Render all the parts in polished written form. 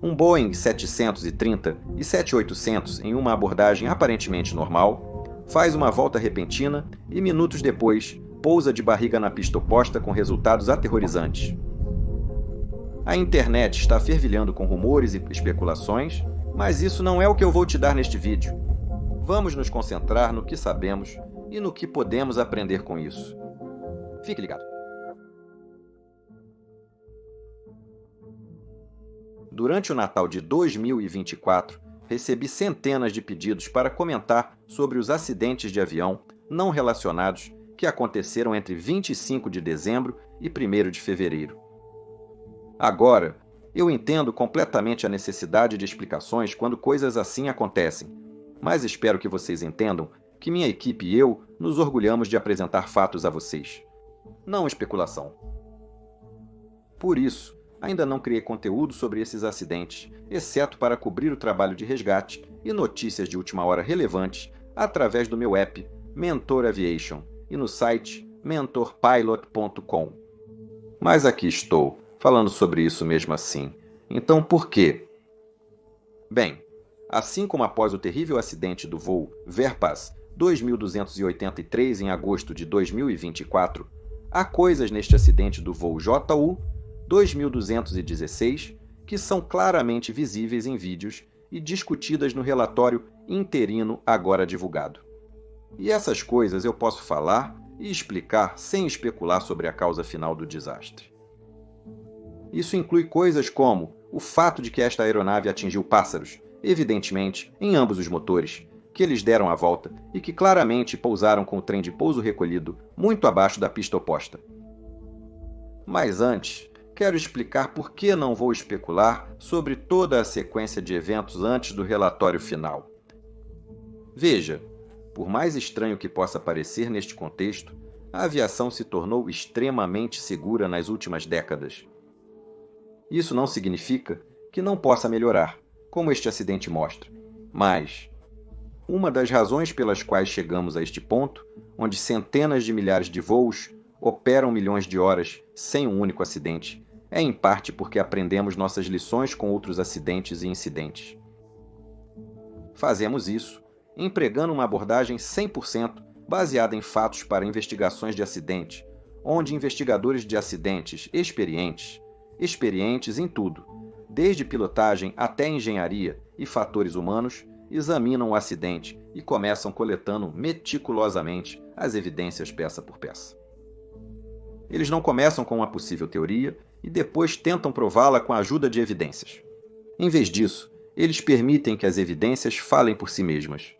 Um Boeing 730 e 7800 em uma abordagem aparentemente normal, faz uma volta repentina e minutos depois pousa de barriga na pista oposta com resultados aterrorizantes. A internet está fervilhando com rumores e especulações, mas isso não é o que eu vou te dar neste vídeo. Vamos nos concentrar no que sabemos e no que podemos aprender com isso. Fique ligado. Durante o Natal de 2024, recebi centenas de pedidos para comentar sobre os acidentes de avião não relacionados que aconteceram entre 25 de dezembro e 1º de fevereiro. Agora, eu entendo completamente a necessidade de explicações quando coisas assim acontecem, mas espero que vocês entendam que minha equipe e eu nos orgulhamos de apresentar fatos a vocês, não especulação. Por isso, ainda não criei conteúdo sobre esses acidentes, exceto para cobrir o trabalho de resgate e notícias de última hora relevantes através do meu app Mentor Aviation e no site mentorpilot.com. Mas aqui estou, falando sobre isso mesmo assim. Então por quê? Bem, assim como após o terrível acidente do voo Verpass 2283 em agosto de 2024, há coisas neste acidente do voo JU 2216 que são claramente visíveis em vídeos e discutidas no relatório interino agora divulgado. E essas coisas eu posso falar e explicar sem especular sobre a causa final do desastre. Isso inclui coisas como o fato de que esta aeronave atingiu pássaros, evidentemente em ambos os motores, que eles deram a volta e que claramente pousaram com o trem de pouso recolhido muito abaixo da pista oposta. Mas antes, quero explicar por que não vou especular sobre toda a sequência de eventos antes do relatório final. Veja, por mais estranho que possa parecer neste contexto, a aviação se tornou extremamente segura nas últimas décadas. Isso não significa que não possa melhorar, como este acidente mostra, mas uma das razões pelas quais chegamos a este ponto, onde centenas de milhares de voos operam milhões de horas sem um único acidente, é em parte porque aprendemos nossas lições com outros acidentes e incidentes. Fazemos isso empregando uma abordagem 100% baseada em fatos para investigações de acidente, onde investigadores de acidentes experientes em tudo, desde pilotagem até engenharia e fatores humanos, examinam o acidente e começam coletando meticulosamente as evidências peça por peça. Eles não começam com uma possível teoria e depois tentam prová-la com a ajuda de evidências. Em vez disso, eles permitem que as evidências falem por si mesmas.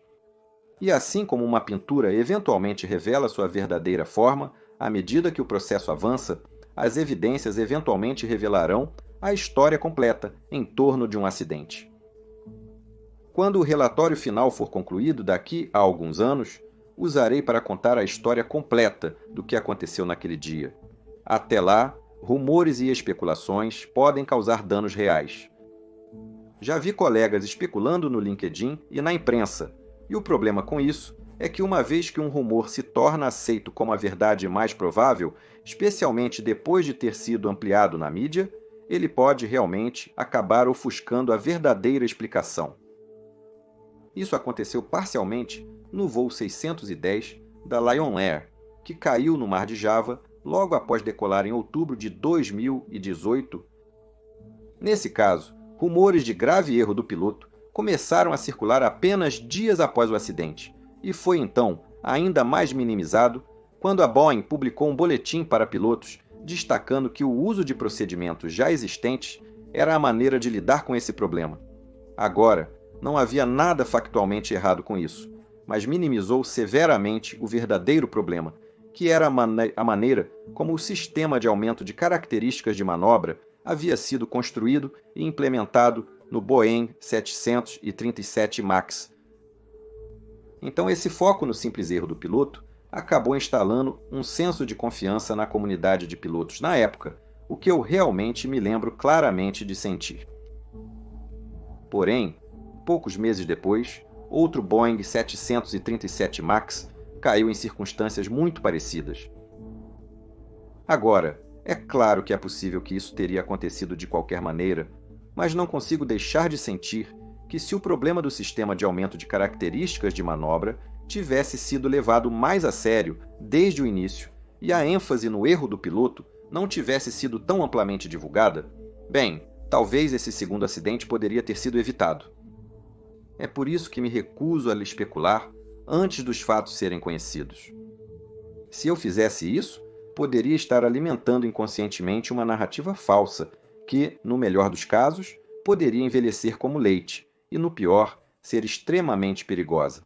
E assim como uma pintura eventualmente revela sua verdadeira forma, à medida que o processo avança, as evidências eventualmente revelarão a história completa em torno de um acidente. Quando o relatório final for concluído daqui a alguns anos, usarei para contar a história completa do que aconteceu naquele dia. Até lá, rumores e especulações podem causar danos reais. Já vi colegas especulando no LinkedIn e na imprensa, e o problema com isso é que uma vez que um rumor se torna aceito como a verdade mais provável, especialmente depois de ter sido ampliado na mídia, ele pode realmente acabar ofuscando a verdadeira explicação. Isso aconteceu parcialmente no voo 610 da Lion Air, que caiu no Mar de Java logo após decolar em outubro de 2018. Nesse caso, rumores de grave erro do piloto começaram a circular apenas dias após o acidente, e foi então ainda mais minimizado quando a Boeing publicou um boletim para pilotos destacando que o uso de procedimentos já existentes era a maneira de lidar com esse problema. Agora, não havia nada factualmente errado com isso, mas minimizou severamente o verdadeiro problema, que era a maneira como o sistema de aumento de características de manobra havia sido construído e implementado no Boeing 737 MAX. Então esse foco no simples erro do piloto acabou instalando um senso de confiança na comunidade de pilotos na época, o que eu realmente me lembro claramente de sentir. Porém, poucos meses depois, outro Boeing 737 MAX caiu em circunstâncias muito parecidas. Agora, é claro que é possível que isso teria acontecido de qualquer maneira, mas não consigo deixar de sentir que se o problema do sistema de aumento de características de manobra tivesse sido levado mais a sério desde o início e a ênfase no erro do piloto não tivesse sido tão amplamente divulgada, bem, talvez esse segundo acidente poderia ter sido evitado. É por isso que me recuso a especular antes dos fatos serem conhecidos. Se eu fizesse isso, poderia estar alimentando inconscientemente uma narrativa falsa que, no melhor dos casos, poderia envelhecer como leite e, no pior, ser extremamente perigosa.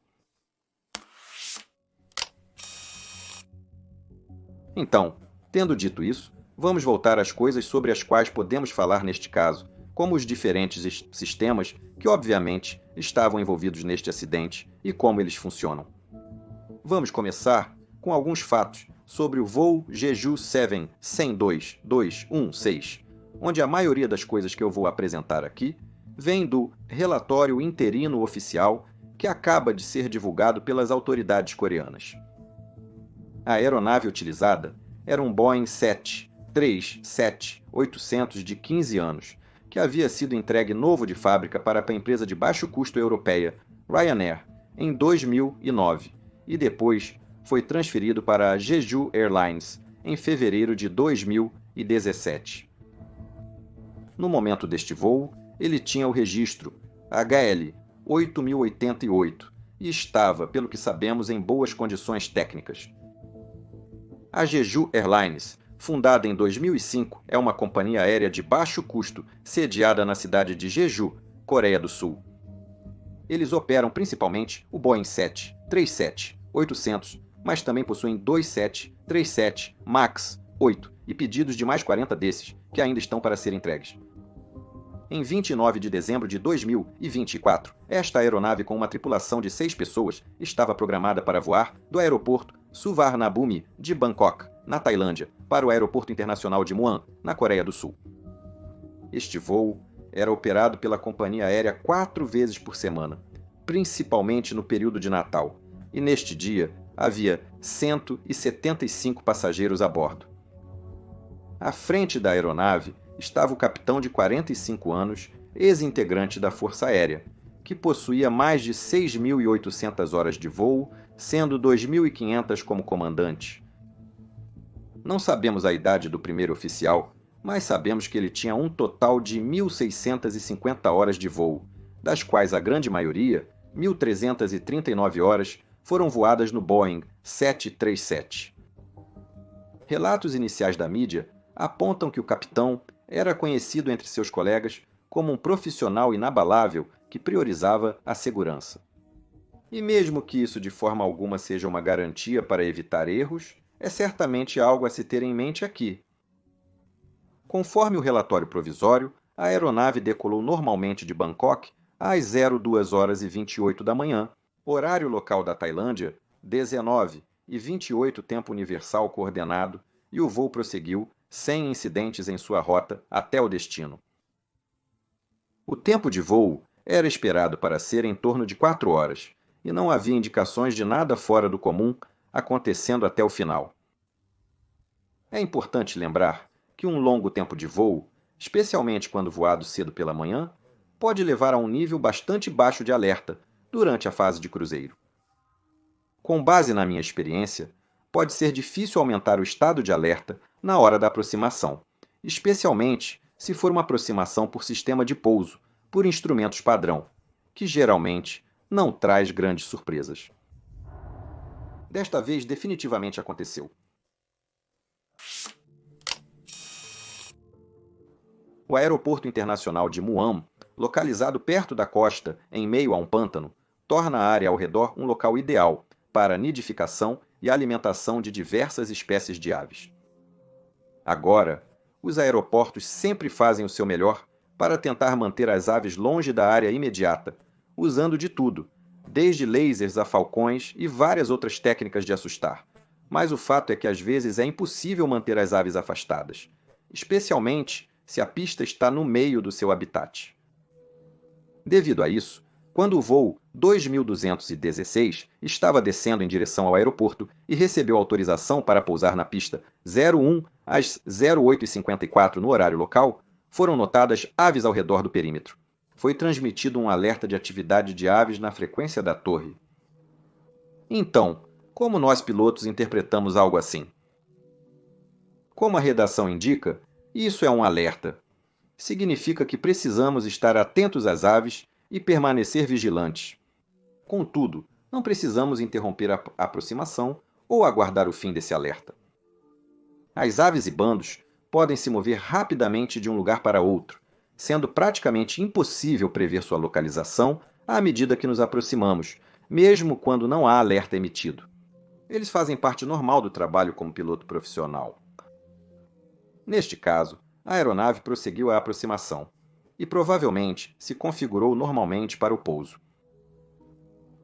Então, tendo dito isso, vamos voltar às coisas sobre as quais podemos falar neste caso, como os diferentes sistemas que, obviamente, estavam envolvidos neste acidente e como eles funcionam. Vamos começar com alguns fatos sobre o voo Jeju 7 102-216, onde a maioria das coisas que eu vou apresentar aqui vem do relatório interino oficial que acaba de ser divulgado pelas autoridades coreanas. A aeronave utilizada era um Boeing 737-800 de 15 anos, que havia sido entregue novo de fábrica para a empresa de baixo custo europeia Ryanair em 2009 e depois foi transferido para a Jeju Airlines em fevereiro de 2017. No momento deste voo, ele tinha o registro HL 8088 e estava, pelo que sabemos, em boas condições técnicas. A Jeju Airlines, fundada em 2005, é uma companhia aérea de baixo custo sediada na cidade de Jeju, Coreia do Sul. Eles operam principalmente o Boeing 737-800, mas também possuem dois 737 MAX 8 e pedidos de mais 40 desses, que ainda estão para ser entregues. Em 29 de dezembro de 2024, esta aeronave com uma tripulação de 6 pessoas estava programada para voar do aeroporto Suvarnabhumi de Bangkok, na Tailândia, para o aeroporto internacional de Muan, na Coreia do Sul. Este voo era operado pela companhia aérea 4 vezes por semana, principalmente no período de Natal, e neste dia havia 175 passageiros a bordo. À frente da aeronave estava o capitão de 45 anos, ex-integrante da Força Aérea, que possuía mais de 6.800 horas de voo, sendo 2.500 como comandante. Não sabemos a idade do primeiro oficial, mas sabemos que ele tinha um total de 1.650 horas de voo, das quais a grande maioria, 1.339 horas, foram voadas no Boeing 737. Relatos iniciais da mídia apontam que o capitão era conhecido entre seus colegas como um profissional inabalável que priorizava a segurança. E mesmo que isso de forma alguma seja uma garantia para evitar erros, é certamente algo a se ter em mente aqui. Conforme o relatório provisório, a aeronave decolou normalmente de Bangkok às 02h28 da manhã, horário local da Tailândia, 19h28 tempo universal coordenado, e o voo prosseguiu sem incidentes em sua rota até o destino. O tempo de voo era esperado para ser em torno de 4 horas, e não havia indicações de nada fora do comum acontecendo até o final. É importante lembrar que um longo tempo de voo, especialmente quando voado cedo pela manhã, pode levar a um nível bastante baixo de alerta durante a fase de cruzeiro. Com base na minha experiência, pode ser difícil aumentar o estado de alerta na hora da aproximação, especialmente se for uma aproximação por sistema de pouso, por instrumentos padrão, que geralmente não traz grandes surpresas. Desta vez definitivamente aconteceu. O Aeroporto Internacional de Muan, localizado perto da costa, em meio a um pântano, torna a área ao redor um local ideal para a nidificação e alimentação de diversas espécies de aves. Agora, os aeroportos sempre fazem o seu melhor para tentar manter as aves longe da área imediata, usando de tudo, desde lasers a falcões e várias outras técnicas de assustar. Mas o fato é que às vezes é impossível manter as aves afastadas, especialmente se a pista está no meio do seu habitat. Devido a isso, quando o voo 2216 estava descendo em direção ao aeroporto e recebeu autorização para pousar na pista 01 às 08h54 no horário local, foram notadas aves ao redor do perímetro. Foi transmitido um alerta de atividade de aves na frequência da torre. Então, como nós pilotos interpretamos algo assim? Como a redação indica, isso é um alerta. Significa que precisamos estar atentos às aves e permanecer vigilantes. Contudo, não precisamos interromper a aproximação ou aguardar o fim desse alerta. As aves e bandos podem se mover rapidamente de um lugar para outro, sendo praticamente impossível prever sua localização à medida que nos aproximamos, mesmo quando não há alerta emitido. Eles fazem parte normal do trabalho como piloto profissional. Neste caso, a aeronave prosseguiu a aproximação e provavelmente se configurou normalmente para o pouso.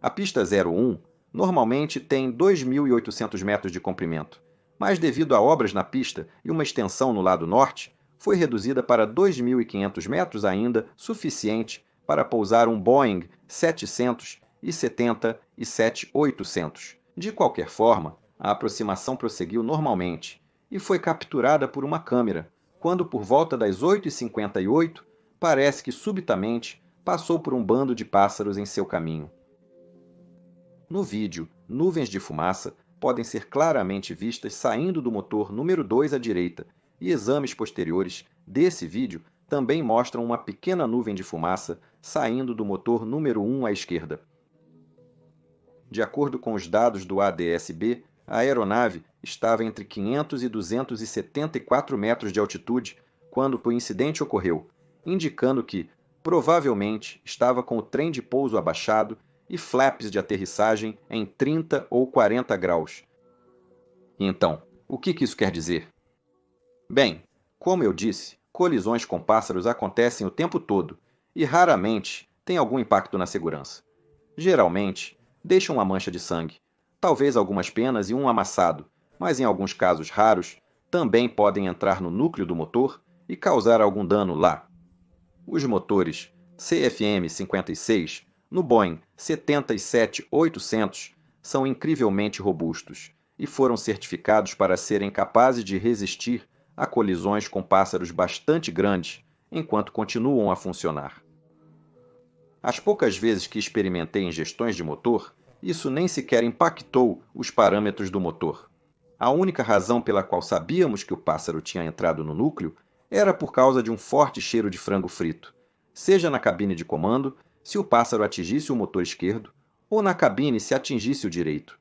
A pista 01 normalmente tem 2.800 metros de comprimento, mas devido a obras na pista e uma extensão no lado norte, foi reduzida para 2.500 metros ainda, suficiente para pousar um Boeing 770 e 7-800. De qualquer forma, a aproximação prosseguiu normalmente e foi capturada por uma câmera, quando por volta das 8h58, parece que subitamente passou por um bando de pássaros em seu caminho. No vídeo, nuvens de fumaça podem ser claramente vistas saindo do motor número 2 à direita, e exames posteriores desse vídeo também mostram uma pequena nuvem de fumaça saindo do motor número 1 à esquerda. De acordo com os dados do ADS-B, a aeronave estava entre 500 e 274 metros de altitude quando o incidente ocorreu, indicando que, provavelmente, estava com o trem de pouso abaixado e flaps de aterrissagem em 30 ou 40 graus. Então, o que isso quer dizer? Bem, como eu disse, colisões com pássaros acontecem o tempo todo e raramente têm algum impacto na segurança. Geralmente, deixam uma mancha de sangue, talvez algumas penas e um amassado, mas em alguns casos raros, também podem entrar no núcleo do motor e causar algum dano lá. Os motores CFM56 no Boeing 777-800 são incrivelmente robustos e foram certificados para serem capazes de resistir a colisões com pássaros bastante grandes enquanto continuam a funcionar. As poucas vezes que experimentei ingestões de motor, isso nem sequer impactou os parâmetros do motor. A única razão pela qual sabíamos que o pássaro tinha entrado no núcleo era por causa de um forte cheiro de frango frito, seja na cabine de comando, se o pássaro atingisse o motor esquerdo, ou na cabine se atingisse o direito.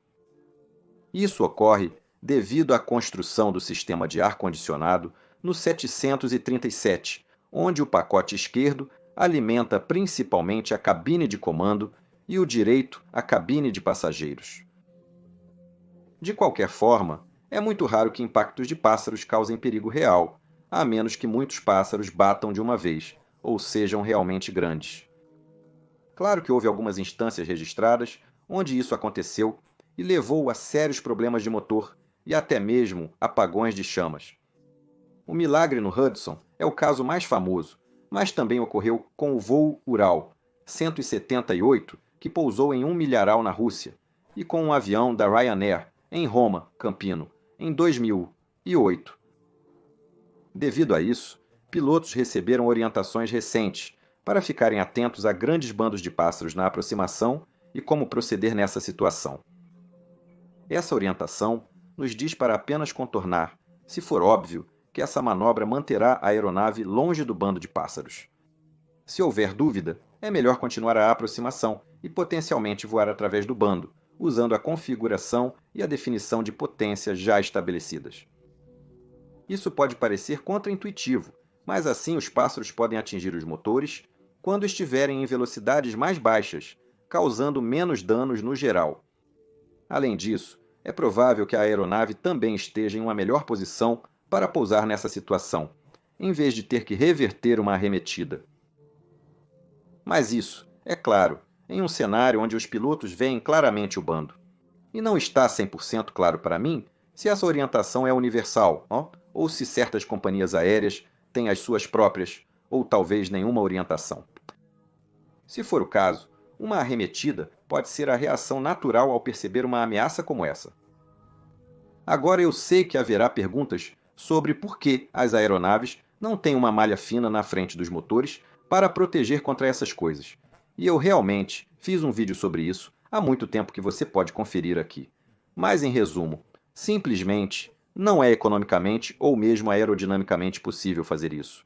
Isso ocorre devido à construção do sistema de ar-condicionado no 737, onde o pacote esquerdo alimenta principalmente a cabine de comando e o direito a cabine de passageiros. De qualquer forma, é muito raro que impactos de pássaros causem perigo real, a menos que muitos pássaros batam de uma vez, ou sejam realmente grandes. Claro que houve algumas instâncias registradas onde isso aconteceu e levou a sérios problemas de motor e até mesmo apagões de chamas. O milagre no Hudson é o caso mais famoso, mas também ocorreu com o voo Ural 178, que pousou em um milharal na Rússia, e com um avião da Ryanair em Roma, Campino, em 2008. Devido a isso, pilotos receberam orientações recentes para ficarem atentos a grandes bandos de pássaros na aproximação e como proceder nessa situação. Essa orientação nos diz para apenas contornar, se for óbvio, que essa manobra manterá a aeronave longe do bando de pássaros. Se houver dúvida, é melhor continuar a aproximação e potencialmente voar através do bando, usando a configuração e a definição de potência já estabelecidas. Isso pode parecer contraintuitivo, mas assim os pássaros podem atingir os motores quando estiverem em velocidades mais baixas, causando menos danos no geral. Além disso, é provável que a aeronave também esteja em uma melhor posição para pousar nessa situação, em vez de ter que reverter uma arremetida. Mas isso, é claro, em um cenário onde os pilotos veem claramente o bando. E não está 100% claro para mim se essa orientação é universal, ou se certas companhias aéreas têm as suas próprias, ou talvez nenhuma orientação. Se for o caso, uma arremetida pode ser a reação natural ao perceber uma ameaça como essa. Agora eu sei que haverá perguntas sobre por que as aeronaves Não tem uma malha fina na frente dos motores para proteger contra essas coisas. E eu realmente fiz um vídeo sobre isso há muito tempo que você pode conferir aqui. Mas em resumo, simplesmente não é economicamente ou mesmo aerodinamicamente possível fazer isso.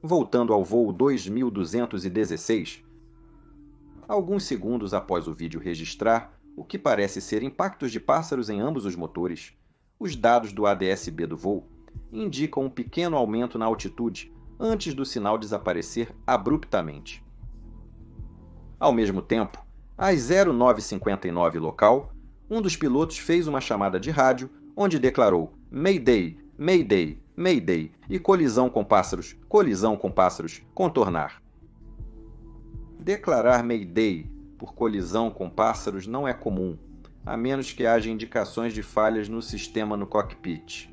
Voltando ao voo 2216, alguns segundos após o vídeo registrar o que parece ser impactos de pássaros em ambos os motores, os dados do ADS-B do voo indicam um pequeno aumento na altitude antes do sinal desaparecer abruptamente. Ao mesmo tempo, às 09h59 local, um dos pilotos fez uma chamada de rádio onde declarou Mayday, Mayday, Mayday e colisão com pássaros, contornar. Declarar Mayday por colisão com pássaros não é comum, a menos que haja indicações de falhas no sistema no cockpit.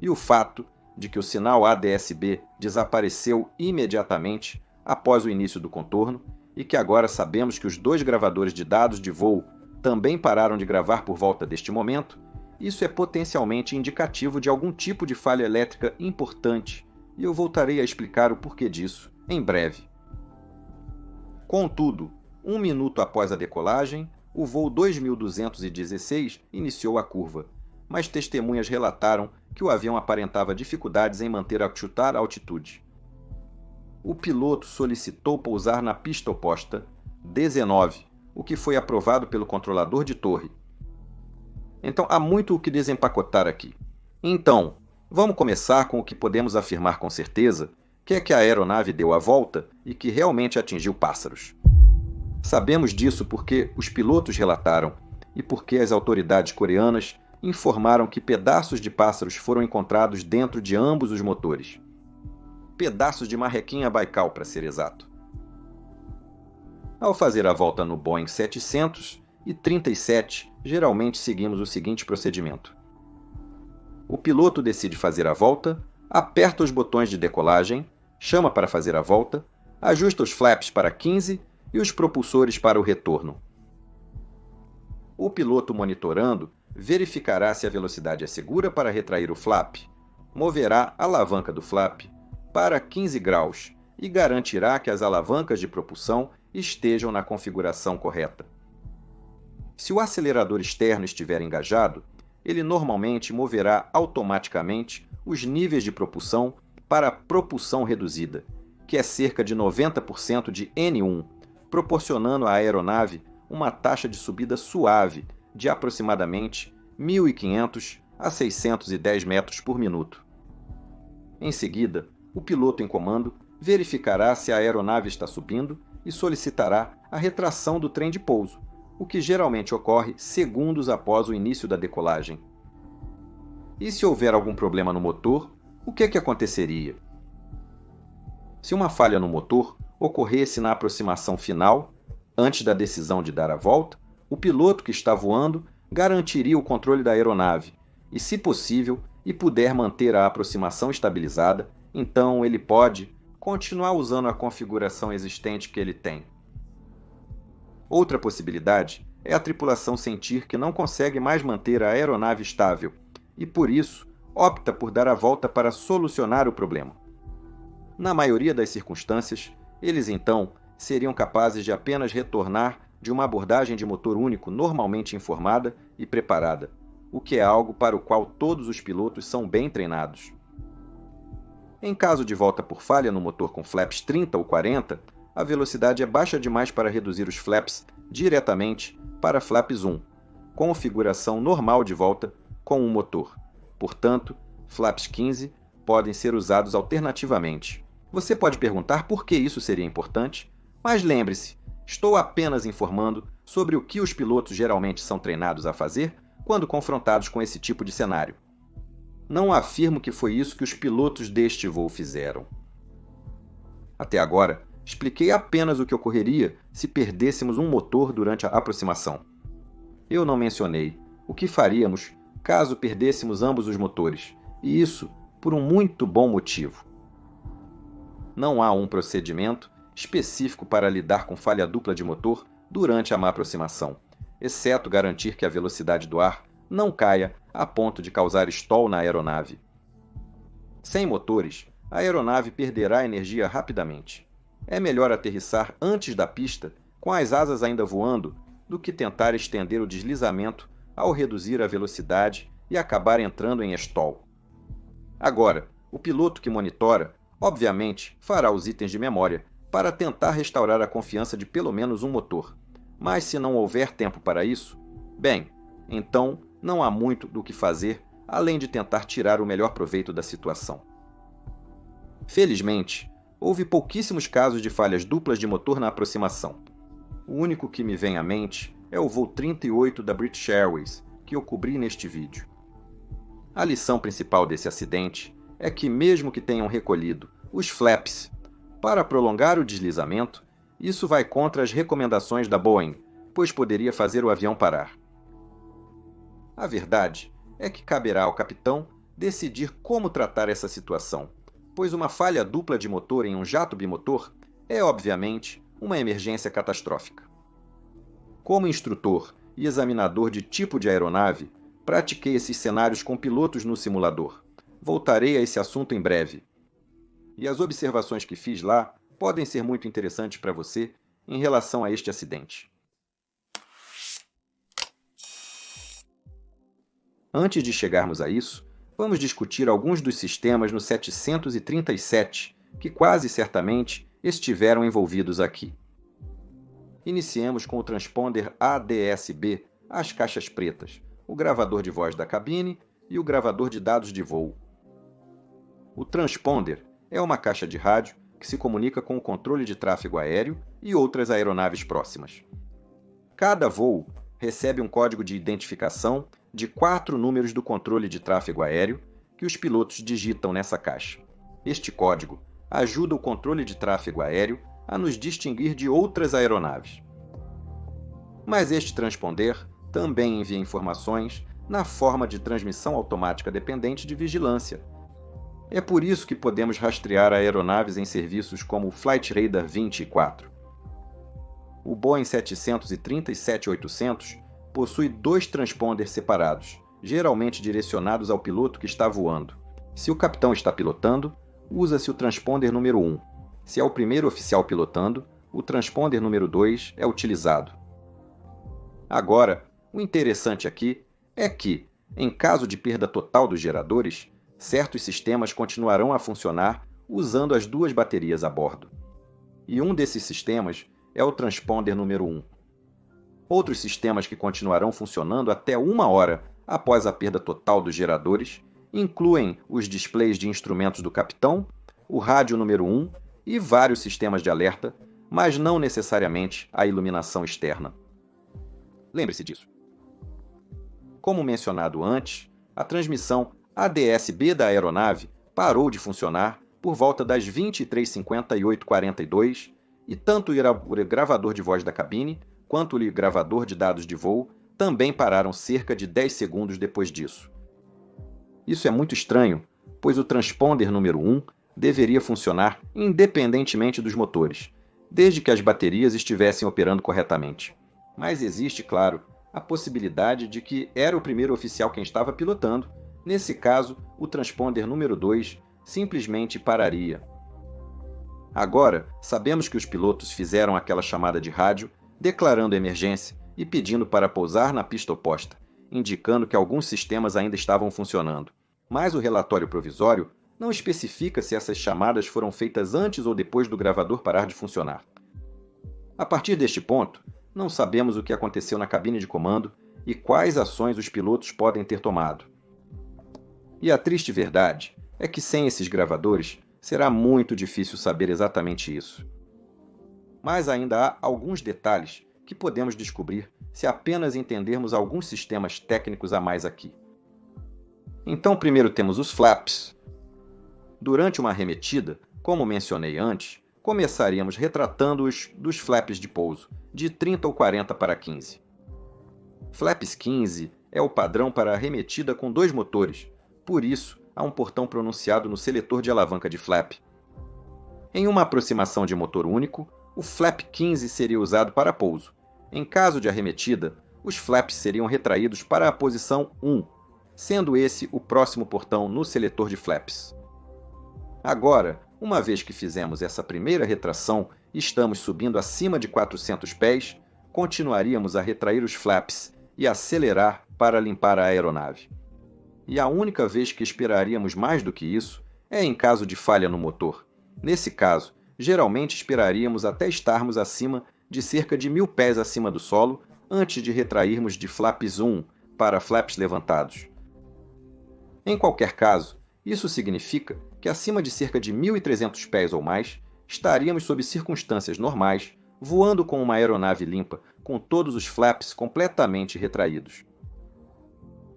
E o fato de que o sinal ADS-B desapareceu imediatamente após o início do contorno e que agora sabemos que os dois gravadores de dados de voo também pararam de gravar por volta deste momento, isso é potencialmente indicativo de algum tipo de falha elétrica importante, e eu voltarei a explicar o porquê disso em breve. Contudo, 1 minuto após a decolagem, o voo 2216 iniciou a curva, mas testemunhas relataram que o avião aparentava dificuldades em manter a chutar altitude. O piloto solicitou pousar na pista oposta, 19, o que foi aprovado pelo controlador de torre. Então há muito o que desempacotar aqui. Então, vamos começar com o que podemos afirmar com certeza, que é que a aeronave deu a volta e que realmente atingiu pássaros. Sabemos disso porque os pilotos relataram e porque as autoridades coreanas informaram que pedaços de pássaros foram encontrados dentro de ambos os motores. Pedaços de marrequinha Baikal, para ser exato. Ao fazer a volta no Boeing 737, geralmente seguimos o seguinte procedimento. O piloto decide fazer a volta, aperta os botões de decolagem, chama para fazer a volta, ajusta os flaps para 15 e os propulsores para o retorno. O piloto monitorando verificará se a velocidade é segura para retrair o flap, moverá a alavanca do flap para 15 graus e garantirá que as alavancas de propulsão estejam na configuração correta. Se o acelerador externo estiver engajado, ele normalmente moverá automaticamente os níveis de propulsão para a propulsão reduzida, que é cerca de 90% de N1, proporcionando à aeronave uma taxa de subida suave de aproximadamente 1.500 a 610 metros por minuto. Em seguida, o piloto em comando verificará se a aeronave está subindo e solicitará a retração do trem de pouso, o que geralmente ocorre segundos após o início da decolagem. E se houver algum problema no motor, o que aconteceria? Se uma falha no motor ocorresse na aproximação final, antes da decisão de dar a volta, o piloto que está voando garantiria o controle da aeronave e, se possível, e puder manter a aproximação estabilizada, então ele pode continuar usando a configuração existente que ele tem. Outra possibilidade é a tripulação sentir que não consegue mais manter a aeronave estável e, por isso, opta por dar a volta para solucionar o problema. Na maioria das circunstâncias, eles então seriam capazes de apenas retornar de uma abordagem de motor único normalmente informada e preparada, o que é algo para o qual todos os pilotos são bem treinados. Em caso de volta por falha no motor com flaps 30 ou 40, a velocidade é baixa demais para reduzir os flaps diretamente para flaps 1, configuração normal de volta com o motor. Portanto, flaps 15 podem ser usados alternativamente. Você pode perguntar por que isso seria importante, mas lembre-se, estou apenas informando sobre o que os pilotos geralmente são treinados a fazer quando confrontados com esse tipo de cenário. Não afirmo que foi isso que os pilotos deste voo fizeram. Até agora, expliquei apenas o que ocorreria se perdêssemos um motor durante a aproximação. Eu não mencionei o que faríamos caso perdêssemos ambos os motores, e isso por um muito bom motivo. Não há um procedimento específico para lidar com falha dupla de motor durante a má aproximação, exceto garantir que a velocidade do ar não caia a ponto de causar stall na aeronave. Sem motores, a aeronave perderá energia rapidamente. É melhor aterrissar antes da pista, com as asas ainda voando, do que tentar estender o deslizamento ao reduzir a velocidade e acabar entrando em stall. Agora, o piloto que monitora, obviamente, fará os itens de memória para tentar restaurar a confiança de pelo menos um motor. Mas se não houver tempo para isso, bem, então não há muito do que fazer além de tentar tirar o melhor proveito da situação. Felizmente, houve pouquíssimos casos de falhas duplas de motor na aproximação. O único que me vem à mente é o voo 38 da British Airways, que eu cobri neste vídeo. A lição principal desse acidente é que, mesmo que tenham recolhido os flaps para prolongar o deslizamento, isso vai contra as recomendações da Boeing, pois poderia fazer o avião parar. A verdade é que caberá ao capitão decidir como tratar essa situação, pois uma falha dupla de motor em um jato bimotor é, obviamente, uma emergência catastrófica. Como instrutor e examinador de tipo de aeronave, pratiquei esses cenários com pilotos no simulador. Voltarei a esse assunto em breve. E as observações que fiz lá podem ser muito interessantes para você em relação a este acidente. Antes de chegarmos a isso, vamos discutir alguns dos sistemas no 737 que quase certamente estiveram envolvidos aqui. Iniciemos com o transponder ADS-B, as caixas pretas, o gravador de voz da cabine e o gravador de dados de voo. O transponder é uma caixa de rádio que se comunica com o controle de tráfego aéreo e outras aeronaves próximas. Cada voo recebe um código de identificação de 4 números do controle de tráfego aéreo que os pilotos digitam nessa caixa. Este código ajuda o controle de tráfego aéreo a nos distinguir de outras aeronaves. Mas este transponder também envia informações na forma de transmissão automática dependente de vigilância. É por isso que podemos rastrear aeronaves em serviços como o Flight Radar 24. O Boeing 737-800 possui 2 transponders separados, geralmente direcionados ao piloto que está voando. Se o capitão está pilotando, usa-se o transponder número 1. Se é o primeiro oficial pilotando, o transponder número 2 é utilizado. Agora, o interessante aqui é que, em caso de perda total dos geradores, certos sistemas continuarão a funcionar usando as 2 baterias a bordo. E um desses sistemas é o transponder número 1. Outros sistemas que continuarão funcionando até 1 hora após a perda total dos geradores incluem os displays de instrumentos do capitão, o rádio número 1 e vários sistemas de alerta, mas não necessariamente a iluminação externa. Lembre-se disso. Como mencionado antes, a transmissão ADS-B da aeronave parou de funcionar por volta das 23h50 e 8h42 e tanto o gravador de voz da cabine quanto o gravador de dados de voo também pararam cerca de 10 segundos depois disso. Isso é muito estranho, pois o transponder número 1 deveria funcionar independentemente dos motores, desde que as baterias estivessem operando corretamente. Mas existe, claro, a possibilidade de que era o primeiro oficial quem estava pilotando. Nesse caso, o transponder número 2 simplesmente pararia. Agora, sabemos que os pilotos fizeram aquela chamada de rádio, declarando emergência e pedindo para pousar na pista oposta, indicando que alguns sistemas ainda estavam funcionando. Mas o relatório provisório não especifica se essas chamadas foram feitas antes ou depois do gravador parar de funcionar. A partir deste ponto, não sabemos o que aconteceu na cabine de comando e quais ações os pilotos podem ter tomado. E a triste verdade é que sem esses gravadores será muito difícil saber exatamente isso. Mas ainda há alguns detalhes que podemos descobrir se apenas entendermos alguns sistemas técnicos a mais aqui. Então, primeiro temos os flaps. Durante uma arremetida, como mencionei antes, começaríamos retratando-os dos flaps de pouso, de 30 ou 40 para 15. Flaps 15 é o padrão para arremetida com 2 motores, por isso há um portão pronunciado no seletor de alavanca de flap. Em uma aproximação de motor único, o flap 15 seria usado para pouso. Em caso de arremetida, os flaps seriam retraídos para a posição 1, sendo esse o próximo portão no seletor de flaps. Agora, uma vez que fizemos essa primeira retração e estamos subindo acima de 400 pés, continuaríamos a retrair os flaps e acelerar para limpar a aeronave. E a única vez que esperaríamos mais do que isso é em caso de falha no motor. Nesse caso, geralmente esperaríamos até estarmos acima de cerca de 1000 pés acima do solo antes de retrairmos de flaps 1 para flaps levantados. Em qualquer caso, isso significa que acima de cerca de 1300 pés ou mais, estaríamos sob circunstâncias normais, voando com uma aeronave limpa, com todos os flaps completamente retraídos.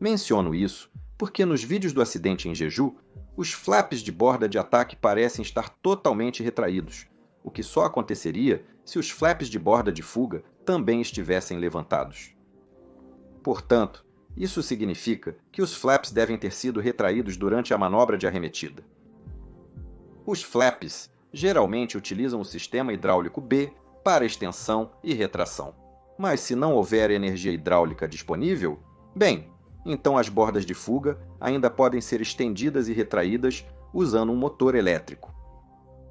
Menciono isso porque nos vídeos do acidente em Jeju, os flaps de borda de ataque parecem estar totalmente retraídos, o que só aconteceria se os flaps de borda de fuga também estivessem levantados. Portanto, isso significa que os flaps devem ter sido retraídos durante a manobra de arremetida. Os flaps geralmente utilizam o sistema hidráulico B para extensão e retração. Mas se não houver energia hidráulica disponível, bem, então as bordas de fuga ainda podem ser estendidas e retraídas usando um motor elétrico.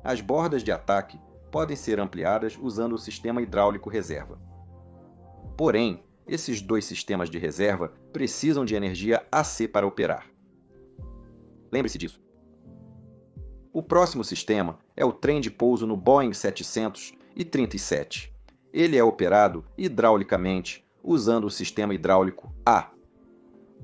As bordas de ataque podem ser ampliadas usando o sistema hidráulico reserva. Porém, esses dois sistemas de reserva precisam de energia AC para operar. Lembre-se disso. O próximo sistema é o trem de pouso no Boeing 737. Ele é operado hidraulicamente usando o sistema hidráulico A.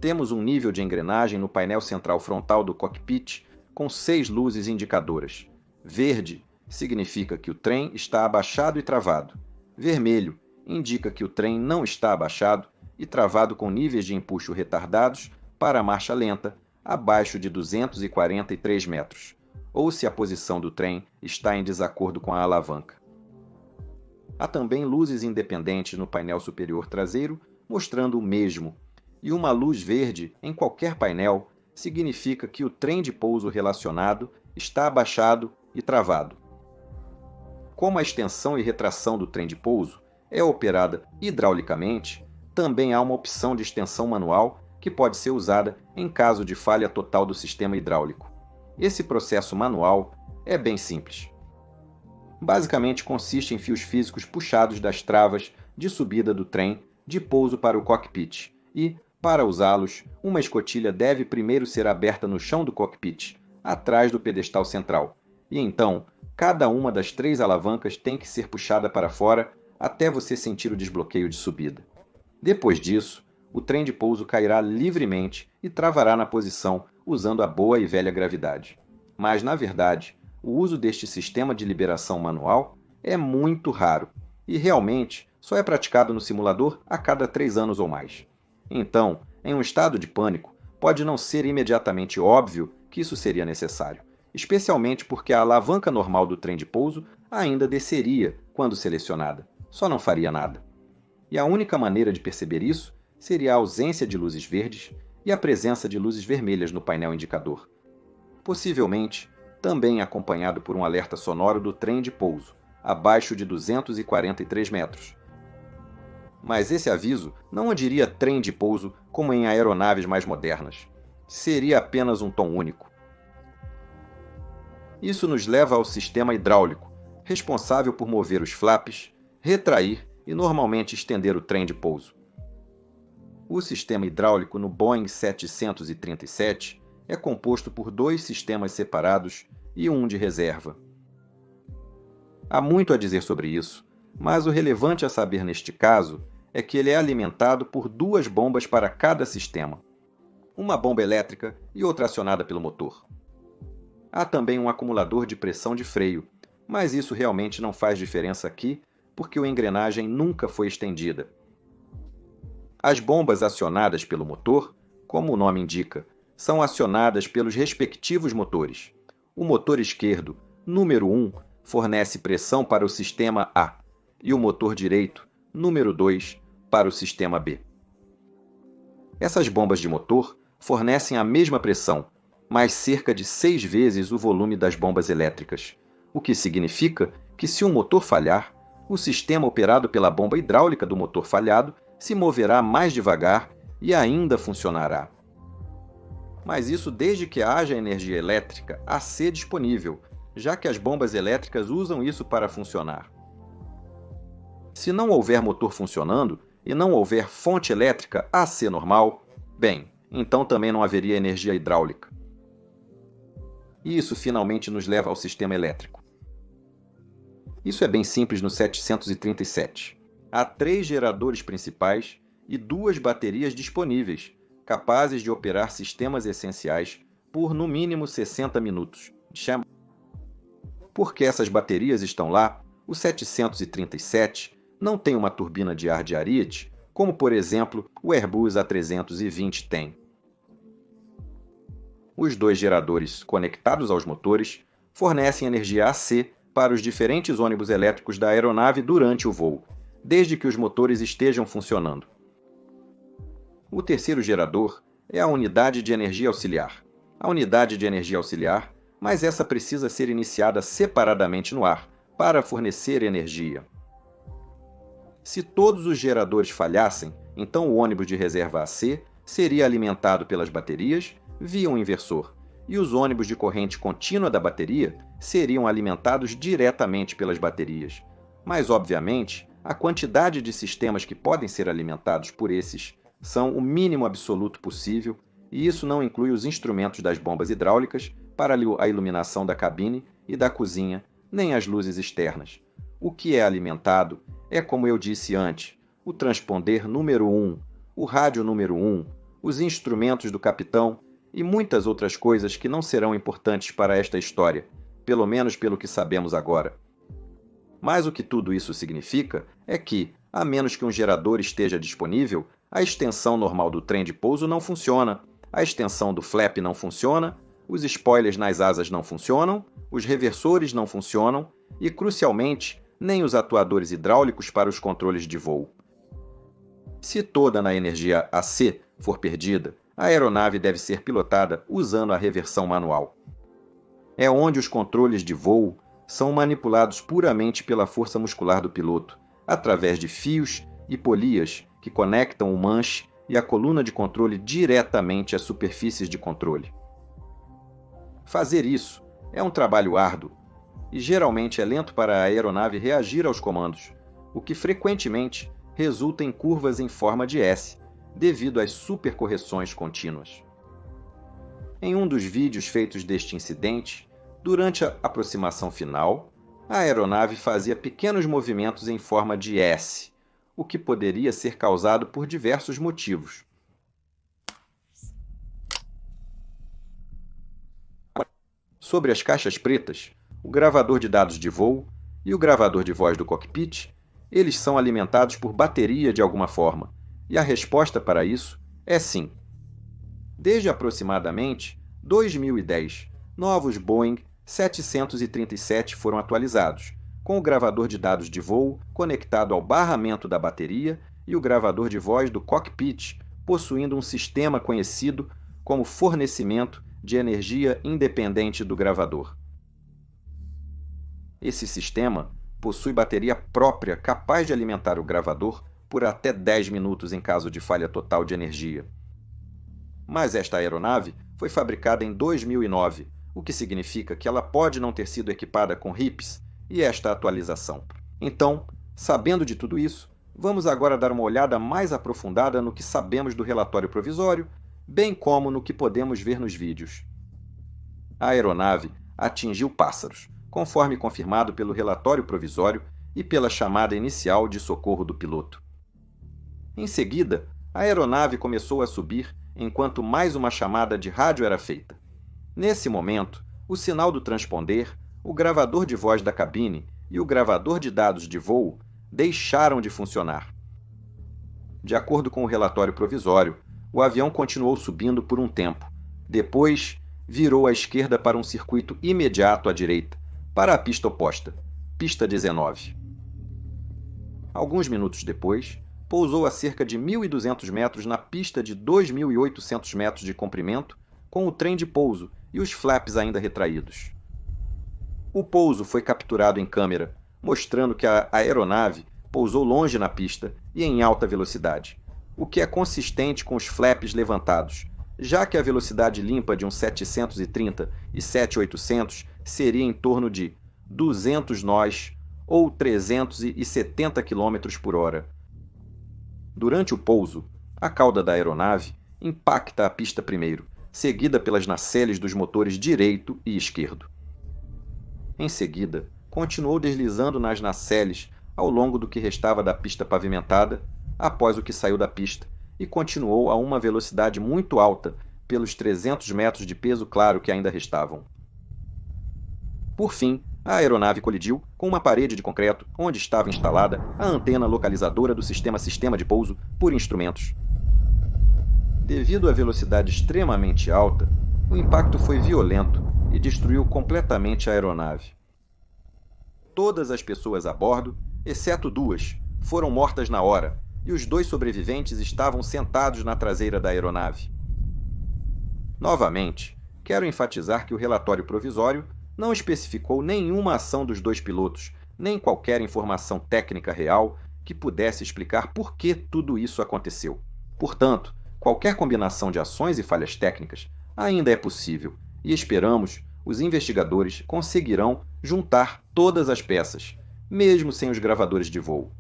Temos um nível de engrenagem no painel central frontal do cockpit com 6 luzes indicadoras. Verde significa que o trem está abaixado e travado. Vermelho indica que o trem não está abaixado e travado com níveis de empuxo retardados para a marcha lenta abaixo de 243 metros, ou se a posição do trem está em desacordo com a alavanca. Há também luzes independentes no painel superior traseiro mostrando o mesmo, e uma luz verde em qualquer painel significa que o trem de pouso relacionado está abaixado e travado. Como a extensão e retração do trem de pouso é operada hidraulicamente, também há uma opção de extensão manual que pode ser usada em caso de falha total do sistema hidráulico. Esse processo manual é bem simples. Basicamente consiste em fios físicos puxados das travas de subida do trem de pouso para o cockpit e, para usá-los, uma escotilha deve primeiro ser aberta no chão do cockpit, atrás do pedestal central, e então cada uma das 3 alavancas tem que ser puxada para fora até você sentir o desbloqueio de subida. Depois disso, o trem de pouso cairá livremente e travará na posição usando a boa e velha gravidade. Mas, na verdade, o uso deste sistema de liberação manual é muito raro e realmente só é praticado no simulador a cada 3 anos ou mais. Então, em um estado de pânico, pode não ser imediatamente óbvio que isso seria necessário, especialmente porque a alavanca normal do trem de pouso ainda desceria quando selecionada, só não faria nada. E a única maneira de perceber isso seria a ausência de luzes verdes e a presença de luzes vermelhas no painel indicador, possivelmente também acompanhado por um alerta sonoro do trem de pouso, abaixo de 243 metros. Mas esse aviso não diria trem de pouso como em aeronaves mais modernas. Seria apenas um tom único. Isso nos leva ao sistema hidráulico, responsável por mover os flaps, retrair e normalmente estender o trem de pouso. O sistema hidráulico no Boeing 737 é composto por 2 sistemas separados e um de reserva. Há muito a dizer sobre isso, mas o relevante a saber neste caso é que ele é alimentado por 2 bombas para cada sistema, uma bomba elétrica e outra acionada pelo motor. Há também um acumulador de pressão de freio, mas isso realmente não faz diferença aqui porque a engrenagem nunca foi estendida. As bombas acionadas pelo motor, como o nome indica, são acionadas pelos respectivos motores. O motor esquerdo, número 1, fornece pressão para o sistema A, e o motor direito, número 2, para o sistema B. Essas bombas de motor fornecem a mesma pressão, mas cerca de 6 vezes o volume das bombas elétricas, o que significa que se um motor falhar, o sistema operado pela bomba hidráulica do motor falhado se moverá mais devagar e ainda funcionará. Mas isso desde que haja energia elétrica AC disponível, já que as bombas elétricas usam isso para funcionar. Se não houver motor funcionando e não houver fonte elétrica AC normal, bem, então também não haveria energia hidráulica. E isso finalmente nos leva ao sistema elétrico. Isso é bem simples no 737. Há 3 geradores principais e 2 baterias disponíveis, capazes de operar sistemas essenciais por no mínimo 60 minutos. Porque essas baterias estão lá, o 737 não tem uma turbina de ar de Ariete, como por exemplo o Airbus A320 tem. Os 2 geradores conectados aos motores fornecem energia AC para os diferentes ônibus elétricos da aeronave durante o voo, desde que os motores estejam funcionando. O terceiro gerador é a unidade de energia auxiliar. A unidade de energia auxiliar, mas essa precisa ser iniciada separadamente no ar para fornecer energia. Se todos os geradores falhassem, então o ônibus de reserva AC seria alimentado pelas baterias via um inversor, e os ônibus de corrente contínua da bateria seriam alimentados diretamente pelas baterias. Mas, obviamente, a quantidade de sistemas que podem ser alimentados por esses são o mínimo absoluto possível, e isso não inclui os instrumentos das bombas hidráulicas para a iluminação da cabine e da cozinha, nem as luzes externas. O que é alimentado é, como eu disse antes, o transponder número 1, o rádio número 1, os instrumentos do capitão e muitas outras coisas que não serão importantes para esta história, pelo menos pelo que sabemos agora. Mas o que tudo isso significa é que, a menos que um gerador esteja disponível, a extensão normal do trem de pouso não funciona, a extensão do flap não funciona, os spoilers nas asas não funcionam, os reversores não funcionam e, crucialmente, nem os atuadores hidráulicos para os controles de voo. Se toda a energia AC for perdida, a aeronave deve ser pilotada usando a reversão manual. É onde os controles de voo são manipulados puramente pela força muscular do piloto, através de fios e polias que conectam o manche e a coluna de controle diretamente às superfícies de controle. Fazer isso é um trabalho árduo e geralmente é lento para a aeronave reagir aos comandos, o que frequentemente resulta em curvas em forma de S, devido às supercorreções contínuas. Em um dos vídeos feitos deste incidente, durante a aproximação final, a aeronave fazia pequenos movimentos em forma de S, o que poderia ser causado por diversos motivos. Sobre as caixas pretas, o gravador de dados de voo e o gravador de voz do cockpit, eles são alimentados por bateria de alguma forma, e a resposta para isso é sim. Desde aproximadamente 2010, novos Boeing 737 foram atualizados, com o gravador de dados de voo conectado ao barramento da bateria e o gravador de voz do cockpit possuindo um sistema conhecido como fornecimento de energia independente do gravador. Esse sistema possui bateria própria capaz de alimentar o gravador por até 10 minutos em caso de falha total de energia. Mas esta aeronave foi fabricada em 2009, o que significa que ela pode não ter sido equipada com HIPS e esta atualização. Então, sabendo de tudo isso, vamos agora dar uma olhada mais aprofundada no que sabemos do relatório provisório, bem como no que podemos ver nos vídeos. A aeronave atingiu pássaros, conforme confirmado pelo relatório provisório e pela chamada inicial de socorro do piloto. Em seguida, a aeronave começou a subir enquanto mais uma chamada de rádio era feita. Nesse momento, o sinal do transponder, o gravador de voz da cabine e o gravador de dados de voo deixaram de funcionar. De acordo com o relatório provisório, o avião continuou subindo por um tempo. Depois, virou à esquerda para um circuito imediato à direita, para a pista oposta, pista 19. Alguns minutos depois, pousou a cerca de 1.200 metros na pista de 2.800 metros de comprimento, com o trem de pouso e os flaps ainda retraídos. O pouso foi capturado em câmera, mostrando que a aeronave pousou longe na pista e em alta velocidade, o que é consistente com os flaps levantados, já que a velocidade limpa de um 730 e 7800 seria em torno de 200 nós ou 370 km por hora. Durante o pouso, a cauda da aeronave impacta a pista primeiro, seguida pelas nacelles dos motores direito e esquerdo. Em seguida, continuou deslizando nas nacelles ao longo do que restava da pista pavimentada, após o que saiu da pista, e continuou a uma velocidade muito alta pelos 300 metros de peso claro que ainda restavam. Por fim, a aeronave colidiu com uma parede de concreto onde estava instalada a antena localizadora do sistema de pouso por instrumentos. Devido à velocidade extremamente alta, o impacto foi violento e destruiu completamente a aeronave. Todas as pessoas a bordo, exceto duas, foram mortas na hora, e os dois sobreviventes estavam sentados na traseira da aeronave. Novamente, quero enfatizar que o relatório provisório não especificou nenhuma ação dos dois pilotos, nem qualquer informação técnica real que pudesse explicar por que tudo isso aconteceu. Portanto, qualquer combinação de ações e falhas técnicas ainda é possível, e esperamos os investigadores conseguirão juntar todas as peças, mesmo sem os gravadores de voo.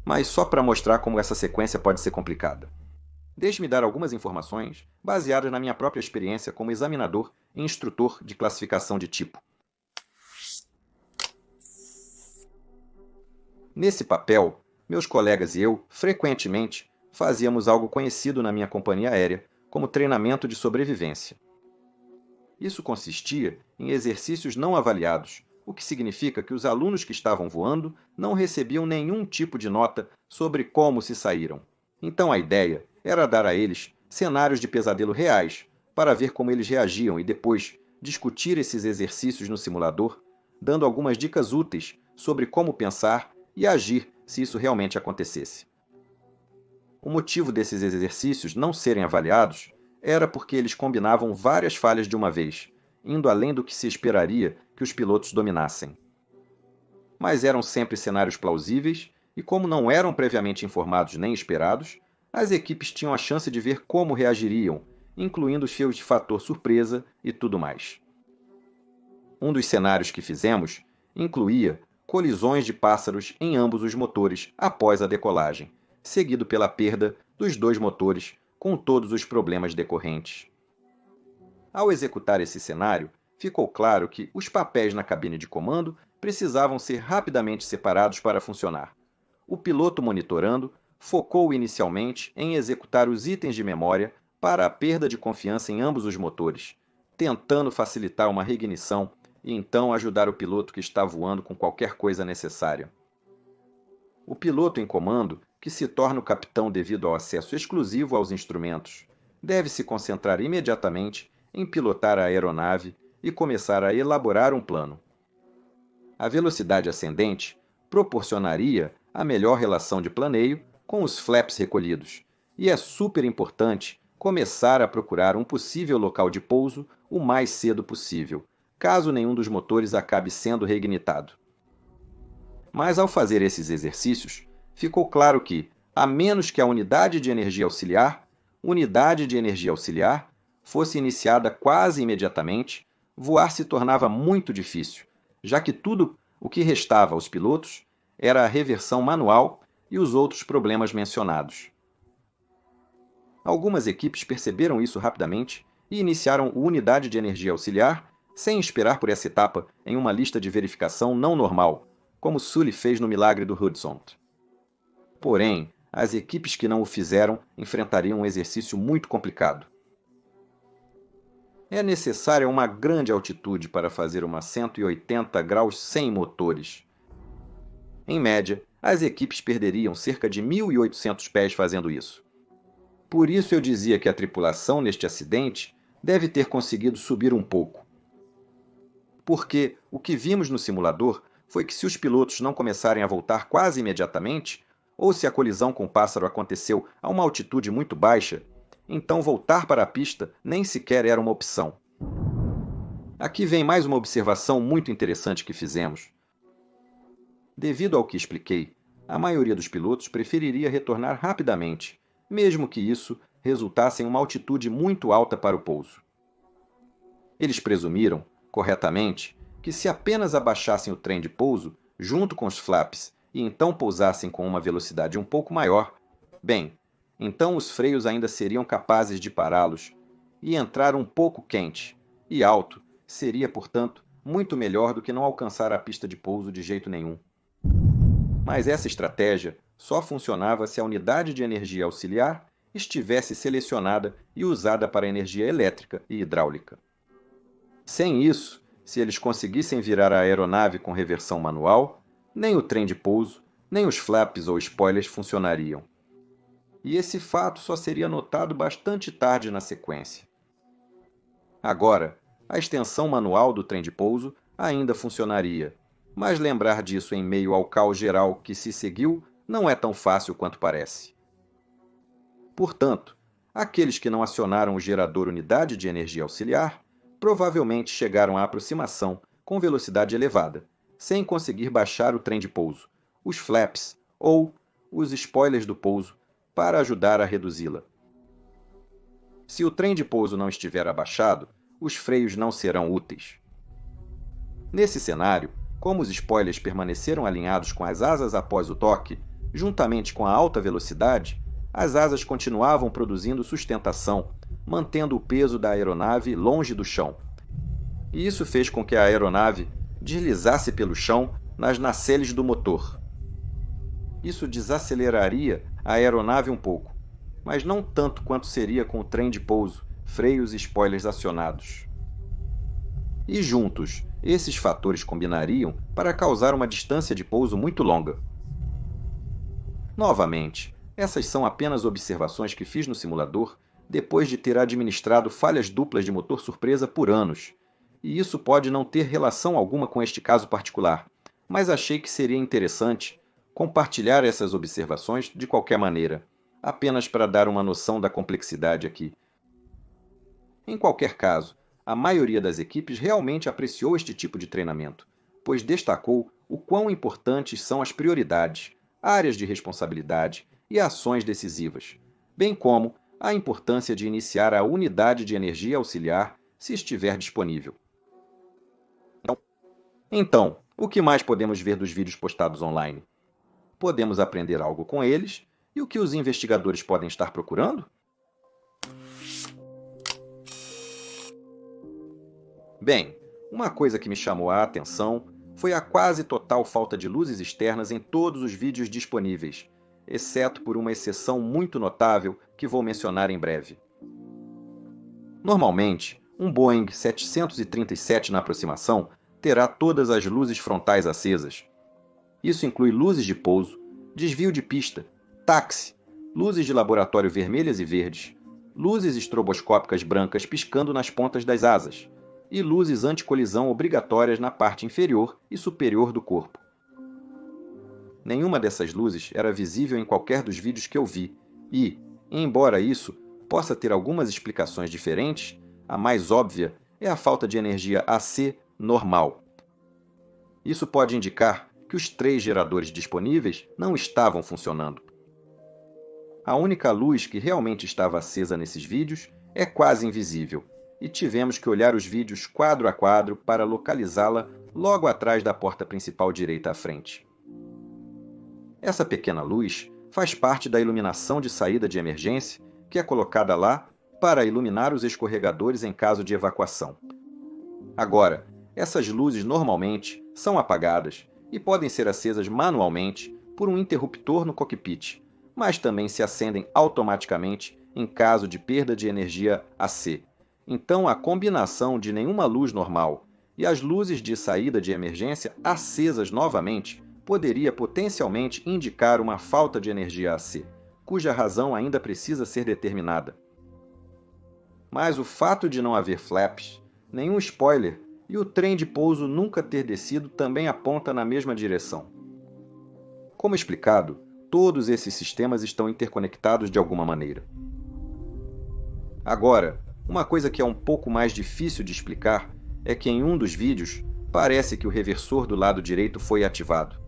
Mas só para mostrar como essa sequência pode ser complicada. Deixe-me dar algumas informações baseadas na minha própria experiência como examinador e instrutor de classificação de tipo. Nesse papel, meus colegas e eu, frequentemente, fazíamos algo conhecido na minha companhia aérea como treinamento de sobrevivência. Isso consistia em exercícios não avaliados, o que significa que os alunos que estavam voando não recebiam nenhum tipo de nota sobre como se saíram. Então a ideia era dar a eles cenários de pesadelo reais, para ver como eles reagiam e depois discutir esses exercícios no simulador, dando algumas dicas úteis sobre como pensar e agir se isso realmente acontecesse. O motivo desses exercícios não serem avaliados era porque eles combinavam várias falhas de uma vez, indo além do que se esperaria que os pilotos dominassem. Mas eram sempre cenários plausíveis e, como não eram previamente informados nem esperados, as equipes tinham a chance de ver como reagiriam, incluindo os fios de fator surpresa e tudo mais. Um dos cenários que fizemos incluía colisões de pássaros em ambos os motores após a decolagem, seguido pela perda dos dois motores com todos os problemas decorrentes. Ao executar esse cenário, ficou claro que os papéis na cabine de comando precisavam ser rapidamente separados para funcionar. O piloto monitorando focou inicialmente em executar os itens de memória para a perda de confiança em ambos os motores, tentando facilitar uma reignição e então ajudar o piloto que está voando com qualquer coisa necessária. O piloto em comando, que se torna o capitão devido ao acesso exclusivo aos instrumentos, deve se concentrar imediatamente em pilotar a aeronave e começar a elaborar um plano. A velocidade ascendente proporcionaria a melhor relação de planeio com os flaps recolhidos, e é super importante começar a procurar um possível local de pouso o mais cedo possível, caso nenhum dos motores acabe sendo reignitado. Mas ao fazer esses exercícios, ficou claro que, a menos que a unidade de energia auxiliar fosse iniciada quase imediatamente, voar se tornava muito difícil, já que tudo o que restava aos pilotos era a reversão manual e os outros problemas mencionados. Algumas equipes perceberam isso rapidamente e iniciaram a unidade de energia auxiliar sem esperar por essa etapa em uma lista de verificação não normal, como Sully fez no milagre do Hudson. Porém, as equipes que não o fizeram enfrentariam um exercício muito complicado. É necessária uma grande altitude para fazer uma 180 graus sem motores. Em média, as equipes perderiam cerca de 1.800 pés fazendo isso. Por isso eu dizia que a tripulação neste acidente deve ter conseguido subir um pouco. Porque o que vimos no simulador foi que se os pilotos não começarem a voltar quase imediatamente, ou se a colisão com o pássaro aconteceu a uma altitude muito baixa, então voltar para a pista nem sequer era uma opção. Aqui vem mais uma observação muito interessante que fizemos. Devido ao que expliquei, a maioria dos pilotos preferiria retornar rapidamente, mesmo que isso resultasse em uma altitude muito alta para o pouso. Eles presumiram, corretamente, que se apenas abaixassem o trem de pouso junto com os flaps e então pousassem com uma velocidade um pouco maior, bem, então os freios ainda seriam capazes de pará-los, e entrar um pouco quente e alto seria, portanto, muito melhor do que não alcançar a pista de pouso de jeito nenhum. Mas essa estratégia só funcionava se a unidade de energia auxiliar estivesse selecionada e usada para energia elétrica e hidráulica. Sem isso, se eles conseguissem virar a aeronave com reversão manual, nem o trem de pouso, nem os flaps ou spoilers funcionariam. E esse fato só seria notado bastante tarde na sequência. Agora, a extensão manual do trem de pouso ainda funcionaria, mas lembrar disso em meio ao caos geral que se seguiu não é tão fácil quanto parece. Portanto, aqueles que não acionaram o gerador unidade de energia auxiliar provavelmente chegaram à aproximação com velocidade elevada, sem conseguir baixar o trem de pouso, os flaps ou os spoilers do pouso para ajudar a reduzi-la. Se o trem de pouso não estiver abaixado, os freios não serão úteis. Nesse cenário, como os spoilers permaneceram alinhados com as asas após o toque, juntamente com a alta velocidade, as asas continuavam produzindo sustentação, mantendo o peso da aeronave longe do chão. E isso fez com que a aeronave deslizasse pelo chão nas nacelles do motor. Isso desaceleraria a aeronave um pouco, mas não tanto quanto seria com o trem de pouso, freios e spoilers acionados. E juntos, esses fatores combinariam para causar uma distância de pouso muito longa. Novamente, essas são apenas observações que fiz no simulador depois de ter administrado falhas duplas de motor surpresa por anos, e isso pode não ter relação alguma com este caso particular, mas achei que seria interessante compartilhar essas observações de qualquer maneira, apenas para dar uma noção da complexidade aqui. Em qualquer caso, a maioria das equipes realmente apreciou este tipo de treinamento, pois destacou o quão importantes são as prioridades, áreas de responsabilidade e ações decisivas, bem como a importância de iniciar a unidade de energia auxiliar se estiver disponível. Então, o que mais podemos ver dos vídeos postados online? Podemos aprender algo com eles e o que os investigadores podem estar procurando? Bem, uma coisa que me chamou a atenção foi a quase total falta de luzes externas em todos os vídeos disponíveis, exceto por uma exceção muito notável que vou mencionar em breve. Normalmente, um Boeing 737 na aproximação terá todas as luzes frontais acesas. Isso inclui luzes de pouso, desvio de pista, táxi, luzes de laboratório vermelhas e verdes, luzes estroboscópicas brancas piscando nas pontas das asas, e luzes anticolisão obrigatórias na parte inferior e superior do corpo. Nenhuma dessas luzes era visível em qualquer dos vídeos que eu vi, e, embora isso possa ter algumas explicações diferentes, a mais óbvia é a falta de energia AC normal. Isso pode indicar que os 3 geradores disponíveis não estavam funcionando. A única luz que realmente estava acesa nesses vídeos é quase invisível, e tivemos que olhar os vídeos quadro a quadro para localizá-la logo atrás da porta principal direita à frente. Essa pequena luz faz parte da iluminação de saída de emergência que é colocada lá para iluminar os escorregadores em caso de evacuação. Agora, essas luzes normalmente são apagadas e podem ser acesas manualmente por um interruptor no cockpit, mas também se acendem automaticamente em caso de perda de energia AC. Então, a combinação de nenhuma luz normal e as luzes de saída de emergência acesas novamente poderia potencialmente indicar uma falta de energia AC, cuja razão ainda precisa ser determinada. Mas o fato de não haver flaps, nenhum spoiler e o trem de pouso nunca ter descido também aponta na mesma direção. Como explicado, todos esses sistemas estão interconectados de alguma maneira. Agora, uma coisa que é um pouco mais difícil de explicar é que em um dos vídeos parece que o reversor do lado direito foi ativado.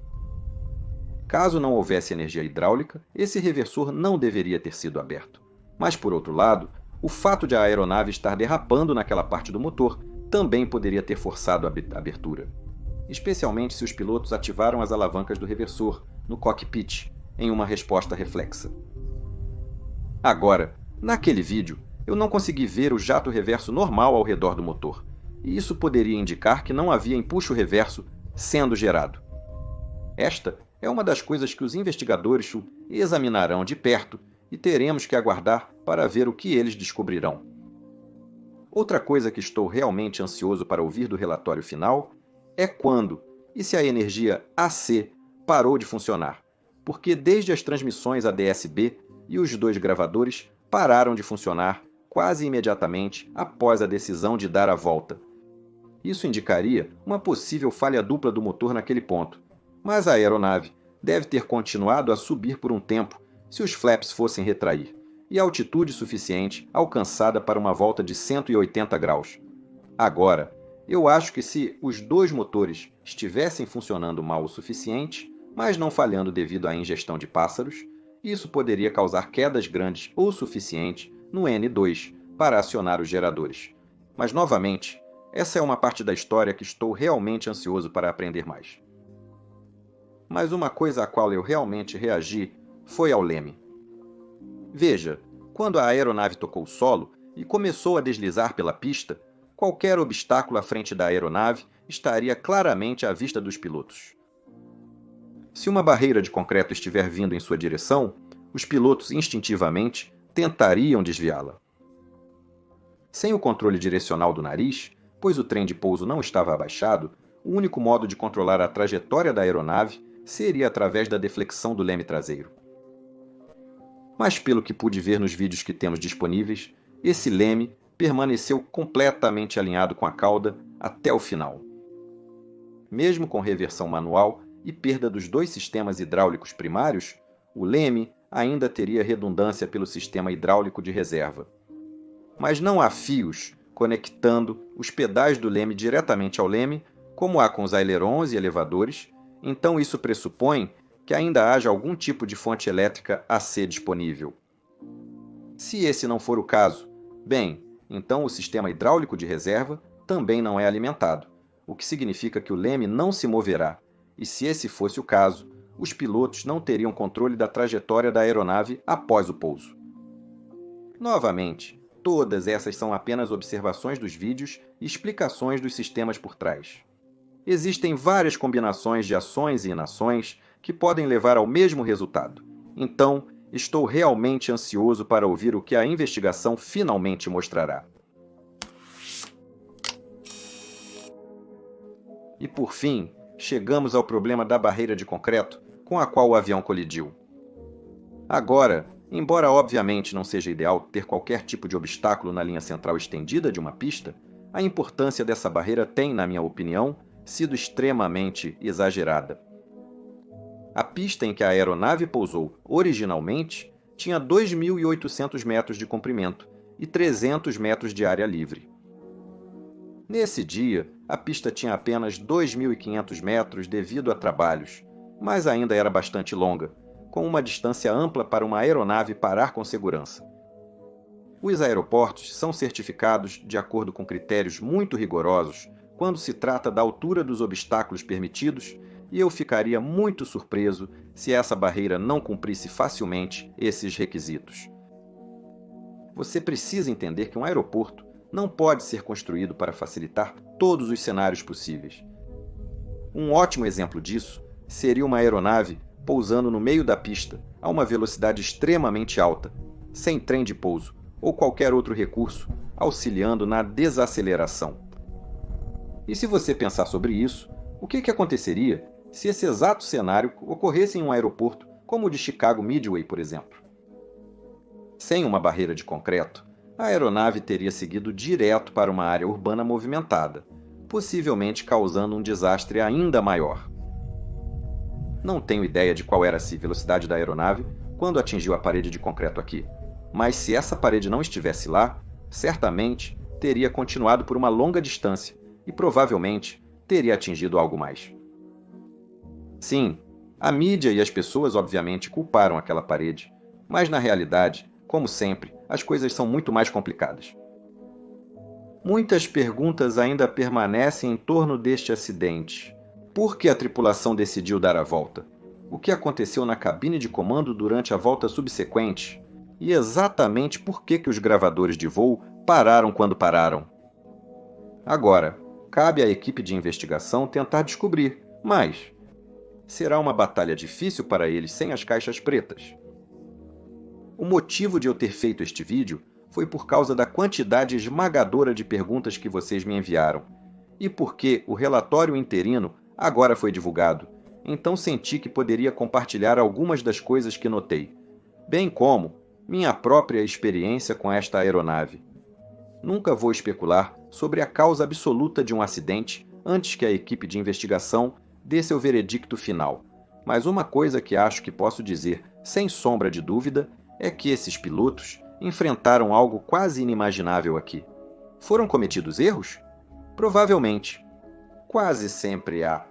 Caso não houvesse energia hidráulica, esse reversor não deveria ter sido aberto. Mas, por outro lado, o fato de a aeronave estar derrapando naquela parte do motor também poderia ter forçado a abertura, especialmente se os pilotos ativaram as alavancas do reversor no cockpit em uma resposta reflexa. Agora, naquele vídeo, eu não consegui ver o jato reverso normal ao redor do motor, e isso poderia indicar que não havia empuxo reverso sendo gerado. Esta é uma das coisas que os investigadores examinarão de perto e teremos que aguardar para ver o que eles descobrirão. Outra coisa que estou realmente ansioso para ouvir do relatório final é quando e se a energia AC parou de funcionar, porque desde as transmissões ADS-B e os dois gravadores pararam de funcionar quase imediatamente após a decisão de dar a volta. Isso indicaria uma possível falha dupla do motor naquele ponto, mas a aeronave deve ter continuado a subir por um tempo se os flaps fossem retrair, e a altitude suficiente alcançada para uma volta de 180 graus. Agora, eu acho que se os dois motores estivessem funcionando mal o suficiente, mas não falhando devido à ingestão de pássaros, isso poderia causar quedas grandes o suficiente no N2 para acionar os geradores. Mas, novamente, essa é uma parte da história que estou realmente ansioso para aprender mais. Mas uma coisa à qual eu realmente reagi foi ao leme. Veja, quando a aeronave tocou o solo e começou a deslizar pela pista, qualquer obstáculo à frente da aeronave estaria claramente à vista dos pilotos. Se uma barreira de concreto estiver vindo em sua direção, os pilotos instintivamente tentariam desviá-la. Sem o controle direcional do nariz, pois o trem de pouso não estava abaixado, o único modo de controlar a trajetória da aeronave seria através da deflexão do leme traseiro. Mas pelo que pude ver nos vídeos que temos disponíveis, esse leme permaneceu completamente alinhado com a cauda até o final. Mesmo com reversão manual e perda dos dois sistemas hidráulicos primários, o leme ainda teria redundância pelo sistema hidráulico de reserva. Mas não há fios conectando os pedais do leme diretamente ao leme, como há com os ailerons e elevadores, então isso pressupõe que ainda haja algum tipo de fonte elétrica AC disponível. Se esse não for o caso, bem, então o sistema hidráulico de reserva também não é alimentado, o que significa que o leme não se moverá, e se esse fosse o caso, os pilotos não teriam controle da trajetória da aeronave após o pouso. Novamente, todas essas são apenas observações dos vídeos e explicações dos sistemas por trás. Existem várias combinações de ações e inações que podem levar ao mesmo resultado. Então, estou realmente ansioso para ouvir o que a investigação finalmente mostrará. E por fim, chegamos ao problema da barreira de concreto com a qual o avião colidiu. Agora, embora obviamente não seja ideal ter qualquer tipo de obstáculo na linha central estendida de uma pista, a importância dessa barreira tem, na minha opinião, sido extremamente exagerada. A pista em que a aeronave pousou originalmente tinha 2.800 metros de comprimento e 300 metros de área livre. Nesse dia, a pista tinha apenas 2.500 metros devido a trabalhos, mas ainda era bastante longa, com uma distância ampla para uma aeronave parar com segurança. Os aeroportos são certificados de acordo com critérios muito rigorosos quando se trata da altura dos obstáculos permitidos, e eu ficaria muito surpreso se essa barreira não cumprisse facilmente esses requisitos. Você precisa entender que um aeroporto não pode ser construído para facilitar todos os cenários possíveis. Um ótimo exemplo disso seria uma aeronave pousando no meio da pista a uma velocidade extremamente alta, sem trem de pouso ou qualquer outro recurso auxiliando na desaceleração. E se você pensar sobre isso, o que aconteceria se esse exato cenário ocorresse em um aeroporto como o de Chicago Midway, por exemplo? Sem uma barreira de concreto, a aeronave teria seguido direto para uma área urbana movimentada, possivelmente causando um desastre ainda maior. Não tenho ideia de qual era a velocidade da aeronave quando atingiu a parede de concreto aqui, mas se essa parede não estivesse lá, certamente teria continuado por uma longa distância e provavelmente teria atingido algo mais. Sim, a mídia e as pessoas obviamente culparam aquela parede, mas na realidade, como sempre, as coisas são muito mais complicadas. Muitas perguntas ainda permanecem em torno deste acidente. Por que a tripulação decidiu dar a volta? O que aconteceu na cabine de comando durante a volta subsequente? E exatamente por que os gravadores de voo pararam quando pararam? Agora, cabe à equipe de investigação tentar descobrir, mas será uma batalha difícil para eles sem as caixas pretas. O motivo de eu ter feito este vídeo foi por causa da quantidade esmagadora de perguntas que vocês me enviaram, e porque o relatório interino agora foi divulgado, então senti que poderia compartilhar algumas das coisas que notei, bem como minha própria experiência com esta aeronave. Nunca vou especular sobre a causa absoluta de um acidente antes que a equipe de investigação dê seu veredicto final, mas uma coisa que acho que posso dizer sem sombra de dúvida é que esses pilotos enfrentaram algo quase inimaginável aqui. Foram cometidos erros? Provavelmente. Quase sempre há.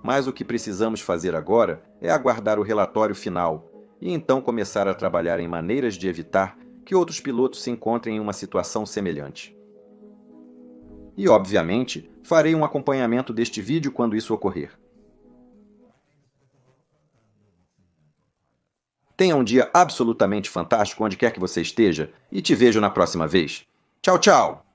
Mas o que precisamos fazer agora é aguardar o relatório final e então começar a trabalhar em maneiras de evitar que outros pilotos se encontrem em uma situação semelhante. E, obviamente, farei um acompanhamento deste vídeo quando isso ocorrer. Tenha um dia absolutamente fantástico onde quer que você esteja e te vejo na próxima vez. Tchau, tchau!